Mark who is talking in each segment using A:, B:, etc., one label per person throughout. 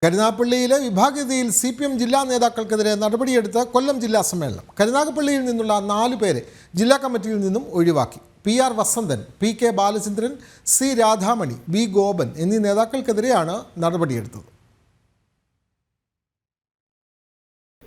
A: കരുനാഗപ്പള്ളിയിലെ വിഭാഗീയതയിൽ CPM ജില്ലാ നേതാക്കൾക്കെതിരെ നടപടിയെടുത്ത കൊല്ലം ജില്ലാ സമ്മേളനം. കരുനാഗപ്പള്ളിയിൽ നിന്നുള്ള 4 പേരെ ജില്ലാ കമ്മിറ്റിയിൽ നിന്നും ഒഴിവാക്കി. PR Vasanthan, PK Balachandran, C Radhamani, B Gopan എന്നീ നേതാക്കൾക്കെതിരെയാണ് നടപടിയെടുത്തത്.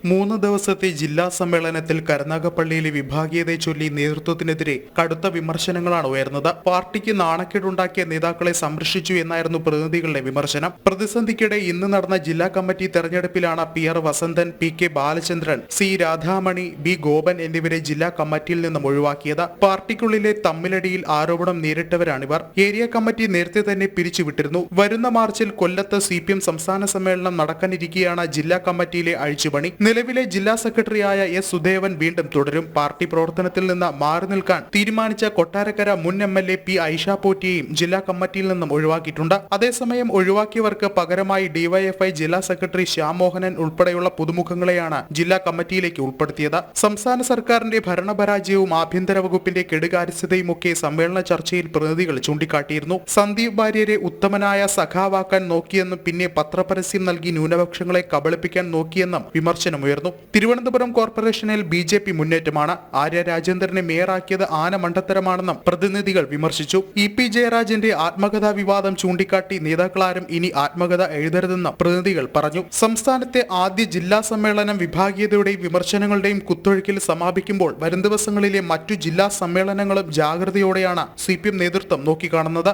B: 3 ദിവസത്തെ ജില്ലാ സമ്മേളനത്തിൽ കരുനാഗപ്പള്ളിയിലെ വിഭാഗീയതയെ ചൊല്ലി നേതൃത്വത്തിനെതിരെ കടുത്ത വിമർശനങ്ങളാണ് ഉയർന്നത്. പാർട്ടിക്ക് നാണക്കേടുണ്ടാക്കിയ നേതാക്കളെ സംരക്ഷിച്ചു എന്നായിരുന്നു പ്രതിനിധികളുടെ വിമർശനം. പ്രതിസന്ധിക്കിടെ ഇന്ന് നടന്ന ജില്ലാ കമ്മിറ്റി തെരഞ്ഞെടുപ്പിലാണ് PR Vasanthan, PK Balachandran, C Radhamani, B Gopan എന്നിവരെ ജില്ലാ കമ്മിറ്റിയിൽ നിന്നും ഒഴിവാക്കിയത്. പാർട്ടിക്കുള്ളിലെ തമ്മിലടിയിൽ ആരോപണം നേരിട്ടവരാണിവർ. ഏരിയ കമ്മിറ്റി നേരത്തെ തന്നെ പിരിച്ചുവിട്ടിരുന്നു. വരുന്ന മാർച്ചിൽ കൊല്ലത്ത് CPM സംസ്ഥാന സമ്മേളനം നടക്കാനിരിക്കെയാണ് ജില്ലാ കമ്മിറ്റിയിലെ അഴിച്ചുപണി. നിലവിലെ ജില്ലാ സെക്രട്ടറിയായ S സുദേവൻ വീണ്ടും തുടരും. പാർട്ടി പ്രവർത്തനത്തിൽ നിന്ന് മാറി നിൽക്കാൻ തീരുമാനിച്ച കൊട്ടാരക്കര മുൻ MLA P ഐഷ പോറ്റിയെയും ജില്ലാ കമ്മിറ്റിയിൽ നിന്നും ഒഴിവാക്കിയിട്ടുണ്ട്. അതേസമയം ഒഴിവാക്കിയവർക്ക് പകരമായി DYFI ജില്ലാ സെക്രട്ടറി ശ്യാം മോഹനൻ ഉൾപ്പെടെയുള്ള പുതുമുഖങ്ങളെയാണ് ജില്ലാ കമ്മിറ്റിയിലേക്ക് ഉൾപ്പെടുത്തിയത്. സംസ്ഥാന സർക്കാരിന്റെ ഭരണപരാജയവും ആഭ്യന്തര വകുപ്പിന്റെ കെടുകാര്യസ്ഥതയും ഒക്കെ സമ്മേളന ചർച്ചയിൽ പ്രതിനിധികൾ ചൂണ്ടിക്കാട്ടിയിരുന്നു. സന്ദീപ് വാര്യരെ ഉത്തമനായ സഖാവാക്കാൻ നോക്കിയെന്നും പിന്നെ പത്രപരസ്യം നൽകി ന്യൂനപക്ഷങ്ങളെ കബളിപ്പിക്കാൻ നോക്കിയെന്നും വിമർശനം ഉയർന്നു. തിരുവനന്തപുരം കോർപ്പറേഷനിൽ BJP മുന്നേറ്റമാണ്. ആര്യ രാജേന്ദ്രനെ മേയറാക്കിയത് ആനമണ്ടത്തരമാണെന്നും പ്രതിനിധികൾ വിമർശിച്ചു. EP ജയരാജന്റെ ആത്മകഥാ വിവാദം ചൂണ്ടിക്കാട്ടി നേതാക്കളാരും ഇനി ആത്മകഥ എഴുതരുതെന്നും പ്രതിനിധികൾ പറഞ്ഞു. സംസ്ഥാനത്തെ ആദ്യ ജില്ലാ സമ്മേളനം വിഭാഗീയതയുടെയും വിമർശനങ്ങളുടെയും കുത്തൊഴുക്കിൽ സമാപിക്കുമ്പോൾ വരും ദിവസങ്ങളിലെ മറ്റു ജില്ലാ സമ്മേളനങ്ങളും ജാഗ്രതയോടെയാണ് CPM നേതൃത്വം നോക്കിക്കാണുന്നത്.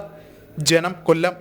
B: ജനം, കൊല്ലം.